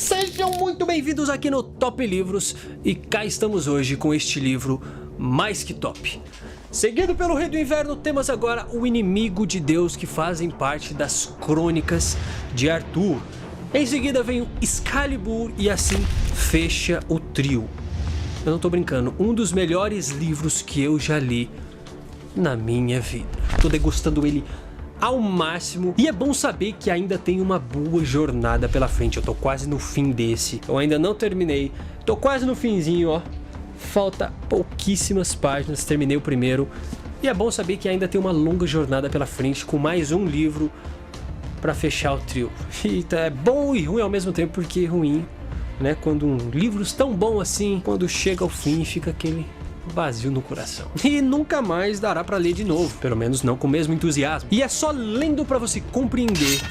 Sejam muito bem-vindos aqui no Top Livros e cá estamos hoje com este livro mais que top. Seguido pelo Rei do Inverno, temos agora o Inimigo de Deus, que fazem parte das Crônicas de Arthur. Em seguida vem o Excalibur e assim fecha o trio. Eu não tô brincando, um dos melhores livros que eu já li na minha vida. Tô degustando ele ao máximo e é bom saber que ainda tem uma boa jornada pela frente. Eu tô quase no fim desse, eu ainda não terminei, tô quase no finzinho, ó. Falta pouquíssimas páginas, terminei o primeiro. E é bom saber que ainda tem uma longa jornada pela frente com mais um livro pra fechar o trio. E é bom e ruim ao mesmo tempo, porque é ruim, né? Quando um livro tão bom assim, quando chega ao fim, fica aquele vazio no coração. E nunca mais dará pra ler de novo, pelo menos não com o mesmo entusiasmo. E é só lendo pra você compreender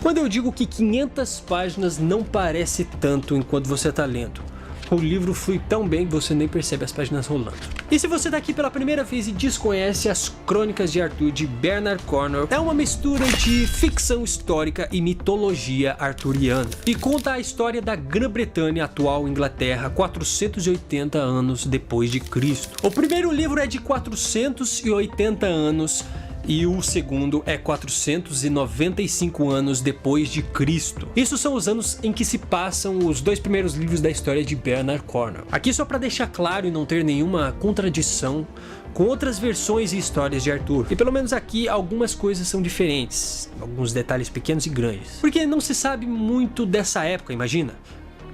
quando eu digo que 500 páginas não parece tanto enquanto você tá lendo. O livro flui tão bem que você nem percebe as páginas rolando. E se você tá aqui pela primeira vez e desconhece as Crônicas de Arthur de Bernard Cornwell, é uma mistura de ficção histórica e mitologia arturiana. E conta a história da Grã-Bretanha, atual Inglaterra, 480 anos depois de Cristo. O primeiro livro é de 480 anos e o segundo é 495 anos depois de Cristo. Isso são os anos em que se passam os dois primeiros livros da história de Bernard Cornwell. Aqui só para deixar claro e não ter nenhuma contradição com outras versões e histórias de Arthur. E pelo menos aqui algumas coisas são diferentes, alguns detalhes pequenos e grandes. Porque não se sabe muito dessa época, imagina.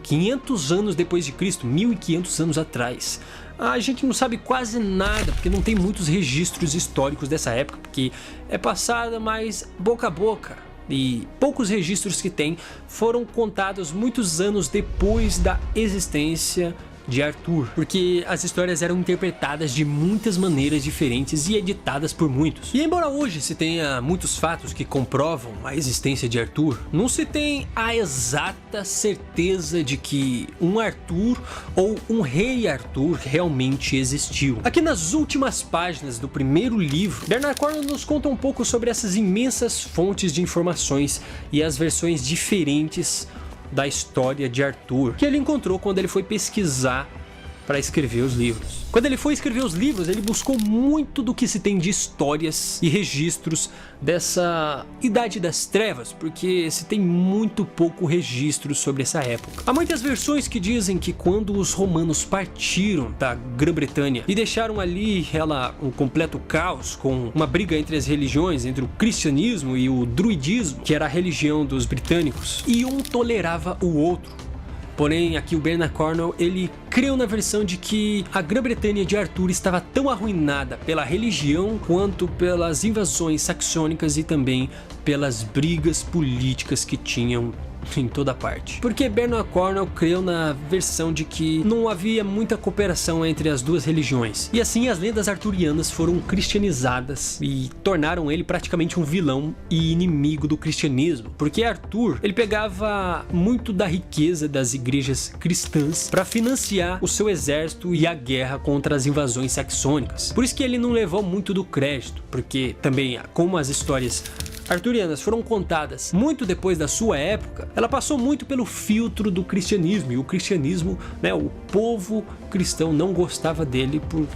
500 anos depois de Cristo, 1500 anos atrás. A gente não sabe quase nada, porque não tem muitos registros históricos dessa época, porque é passada mais boca a boca. E poucos registros que tem foram contados muitos anos depois da existência de Arthur, porque as histórias eram interpretadas de muitas maneiras diferentes e editadas por muitos. E embora hoje se tenha muitos fatos que comprovam a existência de Arthur, não se tem a exata certeza de que um Arthur ou um rei Arthur realmente existiu. Aqui nas últimas páginas do primeiro livro, Bernard Cornwell nos conta um pouco sobre essas imensas fontes de informações e as versões diferentes da história de Arthur que ele encontrou quando ele foi pesquisar para escrever os livros. Quando ele foi escrever os livros, ele buscou muito do que se tem de histórias e registros dessa Idade das Trevas, porque se tem muito pouco registro sobre essa época. Há muitas versões que dizem que quando os romanos partiram da Grã-Bretanha e deixaram ali um completo caos, com uma briga entre as religiões, entre o cristianismo e o druidismo, que era a religião dos britânicos, e um tolerava o outro. Porém, aqui o Bernard Cornwell, ele creu na versão de que a Grã-Bretanha de Arthur estava tão arruinada pela religião quanto pelas invasões saxônicas e também pelas brigas políticas que tinham em toda parte. Porque Bernard Cornwell creu na versão de que não havia muita cooperação entre as duas religiões. E assim as lendas arturianas foram cristianizadas e tornaram ele praticamente um vilão e inimigo do cristianismo. Porque Arthur, ele pegava muito da riqueza das igrejas cristãs para financiar o seu exército e a guerra contra as invasões saxônicas. Por isso que ele não levou muito do crédito, porque também, como as histórias arturianas foram contadas muito depois da sua época, ela passou muito pelo filtro do cristianismo, e o cristianismo, né, o povo cristão não gostava dele por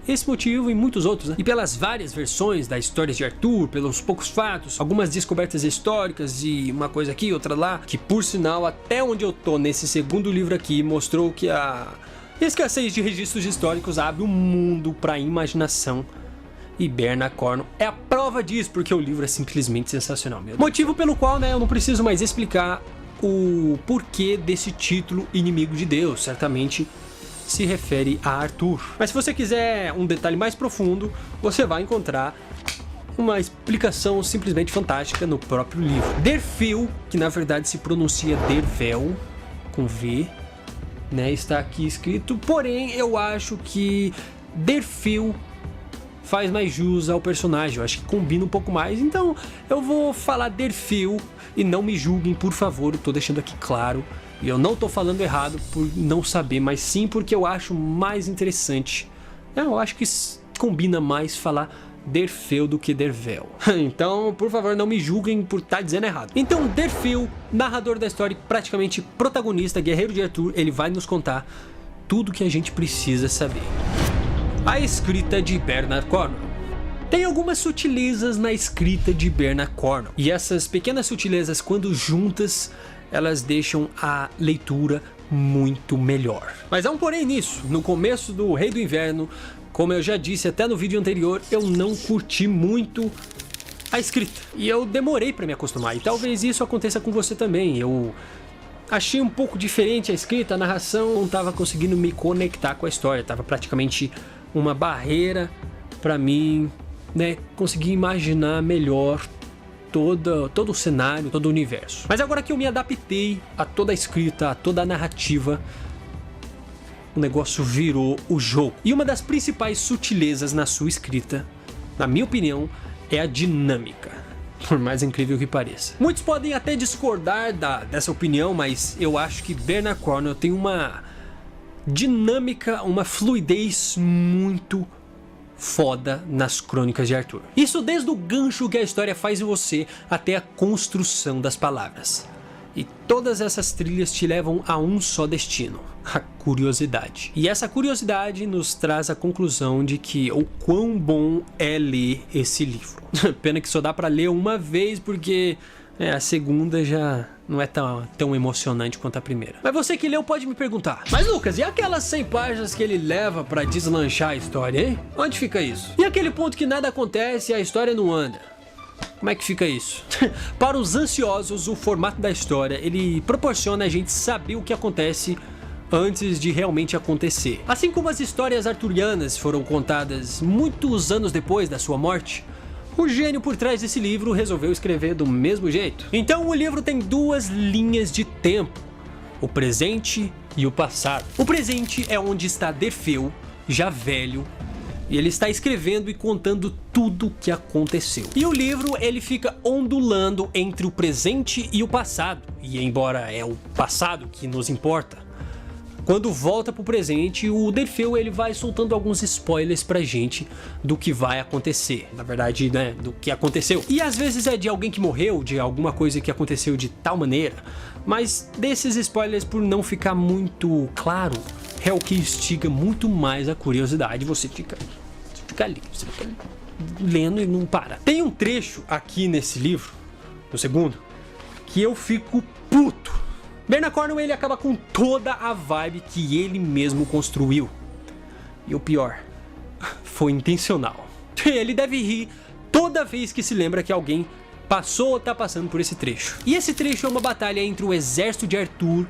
esse motivo e muitos outros, né? E pelas várias versões da história de Arthur, pelos poucos fatos, algumas descobertas históricas e uma coisa aqui, outra lá, que por sinal, até onde eu tô nesse segundo livro aqui, mostrou que a escassez de registros históricos abre um mundo para a imaginação. E Bernard Cornwell é a prova disso, porque o livro é simplesmente sensacional mesmo. Motivo pelo qual, né, eu não preciso mais explicar o porquê desse título Inimigo de Deus. Certamente se refere a Arthur. Mas se você quiser um detalhe mais profundo, você vai encontrar uma explicação simplesmente fantástica no próprio livro. Derfil, que na verdade se pronuncia Dervel, com V, né, está aqui escrito. Porém, eu acho que Derfil faz mais jus ao personagem, eu acho que combina um pouco mais, então eu vou falar Derfil e não me julguem, por favor, eu tô deixando aqui claro, e eu não tô falando errado por não saber, mas sim porque eu acho mais interessante, eu acho que combina mais falar Derfeu do que Dervel. Então, por favor, não me julguem por estar dizendo errado. Então, Derfeu, narrador da história, praticamente protagonista, guerreiro de Arthur, ele vai nos contar tudo que a gente precisa saber. A escrita de Bernard Cornwell. Tem algumas sutilezas na escrita de Bernard Cornwell. E essas pequenas sutilezas, quando juntas, elas deixam a leitura muito melhor. Mas há um porém nisso. No começo do Rei do Inverno, como eu já disse até no vídeo anterior, eu não curti muito a escrita. E eu demorei para me acostumar. E talvez isso aconteça com você também. Eu achei um pouco diferente a escrita, a narração, não estava conseguindo me conectar com a história. Tava praticamente uma barreira para mim, né, conseguir imaginar melhor todo o cenário, todo o universo. Mas agora que eu me adaptei a toda a escrita, a toda a narrativa, o negócio virou o jogo. E uma das principais sutilezas na sua escrita, na minha opinião, é a dinâmica. Por mais incrível que pareça. Muitos podem até discordar dessa opinião, mas eu acho que Bernard Cornwell tem uma dinâmica, uma fluidez muito foda nas Crônicas de Arthur. Isso desde o gancho que a história faz em você até a construção das palavras. E todas essas trilhas te levam a um só destino, a curiosidade. E essa curiosidade nos traz a conclusão de que o quão bom é ler esse livro. Pena que só dá pra ler uma vez, porque a segunda já não é tão emocionante quanto a primeira. Mas você que leu pode me perguntar: mas Lucas, e aquelas 100 páginas que ele leva pra deslanchar a história, hein? Onde fica isso? E aquele ponto que nada acontece e a história não anda? Como é que fica isso? Para os ansiosos, o formato da história, ele proporciona a gente saber o que acontece antes de realmente acontecer. Assim como as histórias arturianas foram contadas muitos anos depois da sua morte, o gênio por trás desse livro resolveu escrever do mesmo jeito. Então o livro tem duas linhas de tempo: o presente e o passado. O presente é onde está Derfeu, já velho, e ele está escrevendo e contando tudo o que aconteceu. E o livro, ele fica ondulando entre o presente e o passado. E embora é o passado que nos importa, quando volta pro presente, o Derfeu ele vai soltando alguns spoilers pra gente do que vai acontecer. Na verdade, né, do que aconteceu. E às vezes é de alguém que morreu, de alguma coisa que aconteceu de tal maneira. Mas desses spoilers, por não ficar muito claro, é o que instiga muito mais a curiosidade. Você fica ali, você fica lendo e não para. Tem um trecho aqui nesse livro, no segundo, que eu fico puto. Bernard Cornwell ele acaba com toda a vibe que ele mesmo construiu. E o pior, foi intencional. Ele deve rir toda vez que se lembra que alguém passou ou tá passando por esse trecho. E esse trecho é uma batalha entre o exército de Arthur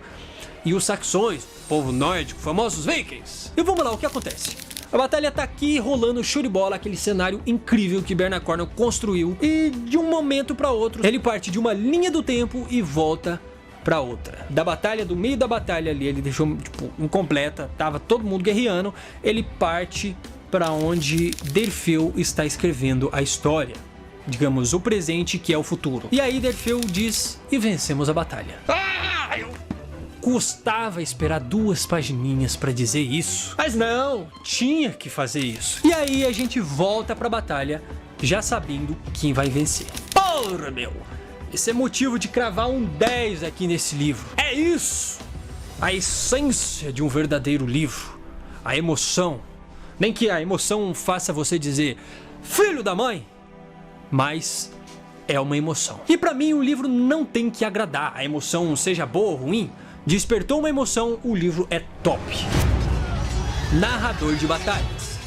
e os saxões, povo nórdico, famosos vikings. E vamos lá, o que acontece? A batalha tá aqui rolando show de bola, aquele cenário incrível que Bernard Cornwell construiu, e de um momento para outro ele parte de uma linha do tempo e volta para outra. Da batalha, do meio da batalha ali, ele deixou tipo incompleta, tava todo mundo guerreando, ele parte para onde Derfeu está escrevendo a história. Digamos, o presente que é o futuro. E aí Derfeu diz: e vencemos a batalha. Custava esperar 2 pagininhas pra dizer isso, mas não, tinha que fazer isso. E aí a gente volta pra batalha já sabendo quem vai vencer. Porra, meu! Esse é motivo de cravar um 10 aqui nesse livro. É isso! A essência de um verdadeiro livro. A emoção. Nem que a emoção faça você dizer filho da mãe, mas é uma emoção. E pra mim o livro não tem que agradar. A emoção seja boa ou ruim, despertou uma emoção, o livro é top. Narrador de batalhas.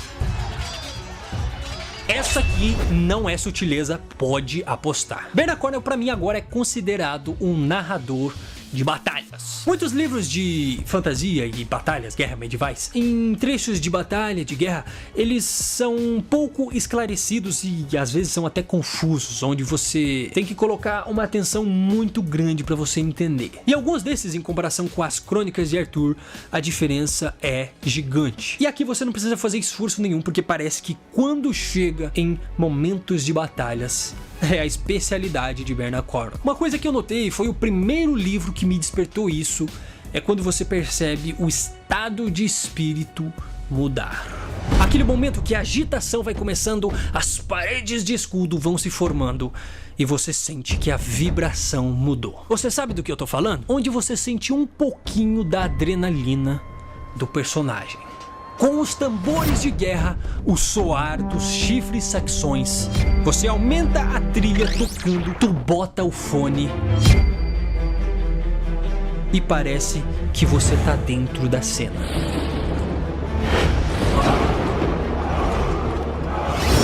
Essa aqui não é sutileza, pode apostar. Bernard Cornwell pra mim agora é considerado um narrador de batalhas. Muitos livros de fantasia e batalhas, guerra medievais, em trechos de batalha, de guerra, eles são um pouco esclarecidos e às vezes são até confusos, onde você tem que colocar uma atenção muito grande para você entender. E alguns desses, em comparação com as Crônicas de Arthur, a diferença é gigante. E aqui você não precisa fazer esforço nenhum, porque parece que quando chega em momentos de batalhas, é a especialidade de Bernard Cornwell. Uma coisa que eu notei, foi o primeiro livro que me despertou isso, é quando você percebe o estado de espírito mudar. Aquele momento que a agitação vai começando, as paredes de escudo vão se formando e você sente que a vibração mudou. Você sabe do que eu tô falando? Onde você sente um pouquinho da adrenalina do personagem. Com os tambores de guerra, o soar dos chifres saxões, você aumenta a trilha tocando, tu bota o fone e parece que você tá dentro da cena.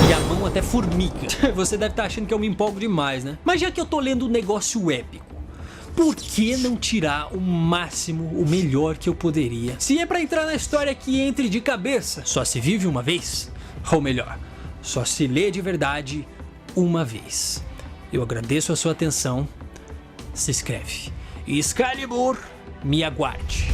E a mão até formiga. Você deve estar achando que eu me empolgo demais, né? Mas já que eu tô lendo um negócio épico, por que não tirar o máximo, o melhor que eu poderia? Se é pra entrar na história que entre de cabeça, só se vive uma vez? Ou melhor, só se lê de verdade uma vez. Eu agradeço a sua atenção. Se inscreve. Excalibur, me aguarde.